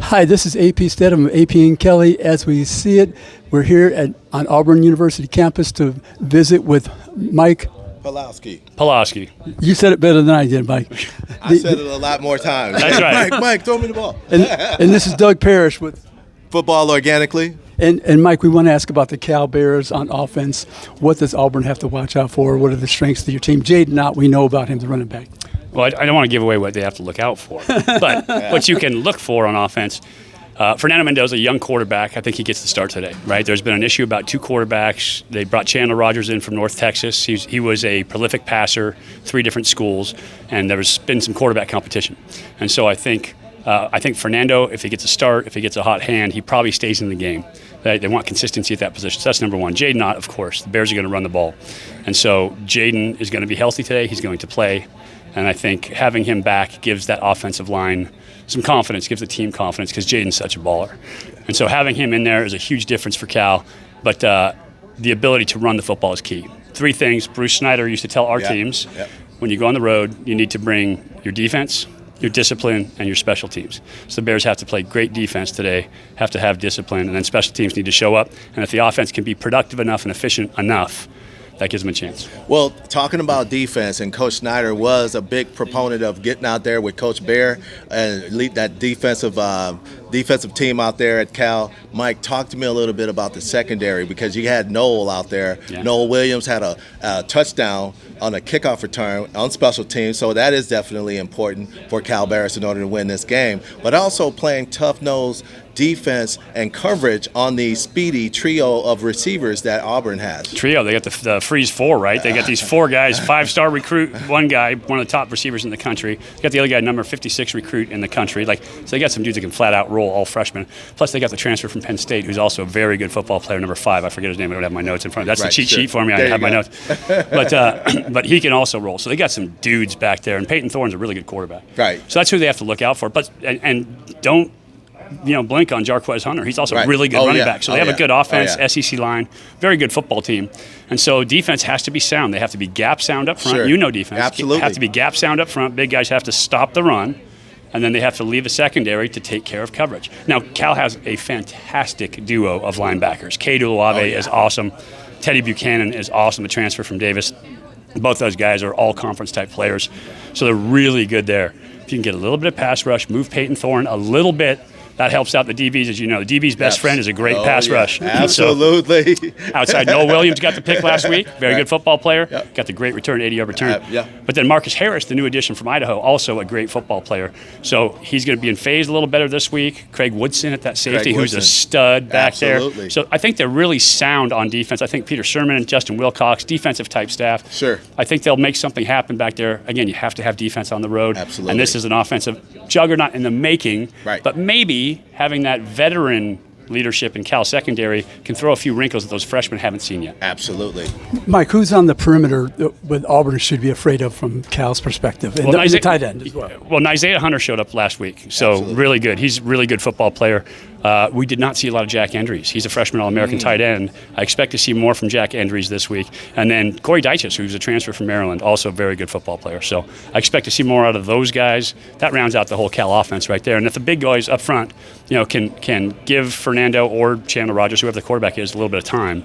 Hi, this is AP Stedham of AP and Kelly. As we see it, we're here on Auburn University campus to visit with Mike Pawlawski. You said it better than I did, Mike. I said it a lot more times. That's right. Mike, throw me the ball. And this is Doug Parrish with Football Organically. And Mike, we want to ask about the Cal Bears on offense. What does Auburn have to watch out for? What are the strengths of your team? Jaden Ott, we know about him, the running back. Well, I don't want to give away what they have to look out for. But what you can look for on offense, Fernando Mendoza, a young quarterback, I think he gets the start today, right? There's been an issue about two quarterbacks. They brought Chandler Rogers in from North Texas. He was a prolific passer, 3 different schools, and there's been some quarterback competition. And so I think Fernando, if he gets a start, if he gets a hot hand, he probably stays in the game. They want consistency at that position. So that's number one. Jaden Ott, of course. The Bears are going to run the ball. And so Jaden is going to be healthy today. He's going to play. And I think having him back gives that offensive line some confidence, gives the team confidence because Jaden's such a baller. And so having him in there is a huge difference for Cal. But the ability to run the football is key. 3 things Bruce Snyder used to tell our teams. When you go on the road, you need to bring your defense, your discipline, and your special teams. So the Bears have to play great defense today, have to have discipline, and then special teams need to show up. And if the offense can be productive enough and efficient enough, that gives them a chance. Well, talking about defense, and Coach Snyder was a big proponent of getting out there with Coach Bear and lead that defensive team out there at Cal. Mike, talk to me a little bit about the secondary because you had Noel out there. Yeah. Noel Williams had a touchdown on a kickoff return on special teams, so that is definitely important for Cal Bears in order to win this game. But also playing tough-nosed defense and coverage on the speedy trio of receivers that Auburn has. Trio, they got the freeze 4, right? They got these 4 guys, 5-star recruit, one guy, one of the top receivers in the country. They got the other guy, number 56 recruit in the country. So they got some dudes that can flat out roll, all freshmen. Plus they got the transfer from Penn State, who's also a very good football player, number 5. I forget his name. I don't have my notes in front of me. That's the cheat sheet for me. I have my notes. But he can also roll. So they got some dudes back there, and Peyton Thorne's a really good quarterback. Right. So that's who they have to look out for. But and don't blink on Jarquez Hunter. He's also a really good running back. So they have a good offense, SEC line, very good football team. And so defense has to be sound. They have to be gap sound up front. Sure. You know defense. Absolutely. They have to be gap sound up front. Big guys have to stop the run. And then they have to leave the secondary to take care of coverage. Now, Cal has a fantastic duo of linebackers. Kade Uluave is awesome. Teddy Buchanan is awesome, the transfer from Davis. Both those guys are all-conference type players. So they're really good there. If you can get a little bit of pass rush, move Peyton Thorne a little bit, that helps out the DBs, as you know. The DB's best friend is a great pass rush. Absolutely. So, outside, Noah Williams got the pick last week. Very good football player. Got the great return, 80-yard return. But then Marcus Harris, the new addition from Idaho, also a great football player. So he's going to be in phase a little better this week. Craig Woodson at that safety, who's a stud back there. So I think they're really sound on defense. I think Peter Sherman and Justin Wilcox, defensive type staff. Sure. I think they'll make something happen back there. Again, you have to have defense on the road. Absolutely. And this is an offensive juggernaut in the making. Right. But maybe having that veteran leadership in Cal secondary can throw a few wrinkles that those freshmen haven't seen yet. Absolutely. Mike, who's on the perimeter with Auburn should be afraid of from Cal's perspective? And the tight end as well. Well, Isaiah Hunter showed up last week, so really good. He's a really good football player. We did not see a lot of Jack Endries. He's a freshman All-American tight end. I expect to see more from Jack Endries this week. And then Corey Dyches, who's a transfer from Maryland, also a very good football player. So I expect to see more out of those guys. That rounds out the whole Cal offense right there. And if the big guys up front, can give Fernando or Chandler Rogers, whoever the quarterback is, a little bit of time,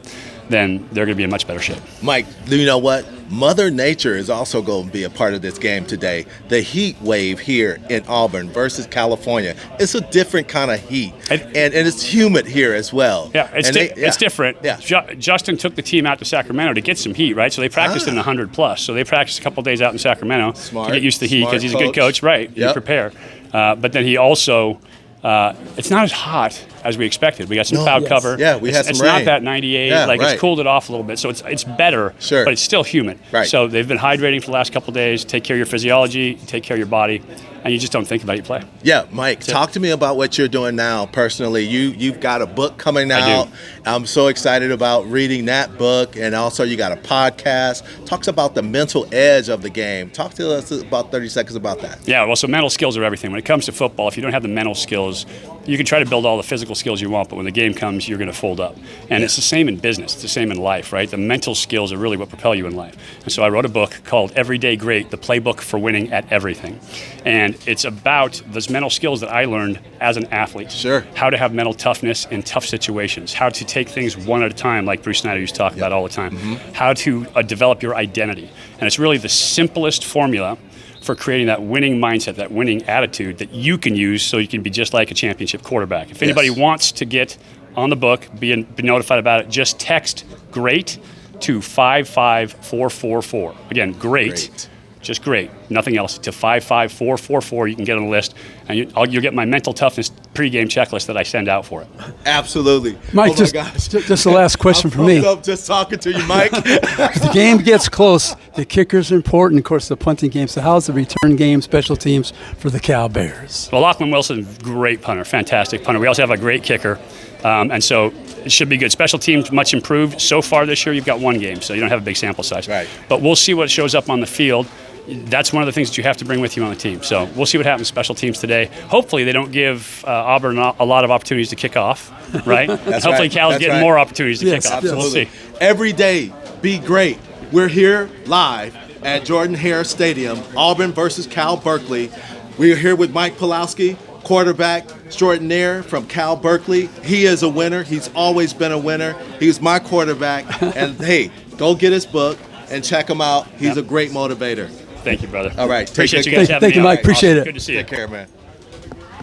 then they're going to be in much better shape. Mike, you know what? Mother Nature is also going to be a part of this game today. The heat wave here in Auburn versus California. It's a different kind of heat, and it's humid here as well. Yeah, it's different. Yeah. Justin took the team out to Sacramento to get some heat, right? So they practiced in 100+. So they practiced a couple days out in Sacramento to get used to the heat because he's a good coach, right? You prepare. But then he also it's not as hot as we expected. We got some cloud cover. Yeah, we had some It's rain. not that 98. It's cooled it off a little bit, so it's better. Sure. But it's still humid. Right. So they've been hydrating for the last couple of days. Take care of your physiology. Take care of your body. And you just don't think about your play. Yeah, Mike, talk to me about what you're doing now personally. You've got a book coming out. I'm so excited about reading that book, and also you got a podcast. Talks about the mental edge of the game. Talk to us about 30 seconds about that. Yeah, well, so mental skills are everything. When it comes to football, if you don't have the mental skills, skills. You can try to build all the physical skills you want, but when the game comes, you're going to fold up. And it's the same in business. It's the same in life, right? The mental skills are really what propel you in life. And so I wrote a book called Everyday Great, the playbook for winning at everything. And it's about those mental skills that I learned as an athlete. Sure. How to have mental toughness in tough situations. How to take things one at a time, like Bruce Snyder used to talk about all the time. How to develop your identity. And it's really the simplest formula for creating that winning mindset, that winning attitude that you can use so you can be just like a championship quarterback. If anybody wants to get on the book, be notified about it, just text GREAT to 55444. Again, great. Just great, nothing else, to 55444. You can get on the list, and you'll get my mental toughness pregame checklist that I send out for it. Absolutely. Mike, oh my gosh. just the last question for me. I'm up just talking to you, Mike. If the game gets close, the kickers are important, of course, the punting game. So how's the return game, special teams for the Cal Bears? Well, Lachlan Wilson, great punter, fantastic punter. We also have a great kicker, and so it should be good. Special teams, much improved. So far this year, you've got one game, so you don't have a big sample size. Right. But we'll see what shows up on the field. That's one of the things that you have to bring with you on the team. So we'll see what happens special teams today. Hopefully they don't give Auburn a lot of opportunities to kick off, right? Hopefully right. Cal's That's getting right. more opportunities to Yes, kick off. yes. So we'll see. Every day, be great. We're here live at Jordan-Hare Stadium, Auburn versus Cal Berkeley. We're here with Mike Pawlawski, quarterback extraordinaire from Cal Berkeley. He is a winner. He's always been a winner. He's my quarterback. And hey, go get his book and check him out. He's a great motivator. Thank you, brother. All right. Appreciate Take you guys care. having me Thank you, on. Mike. Appreciate it. Good to see you. Take care, man.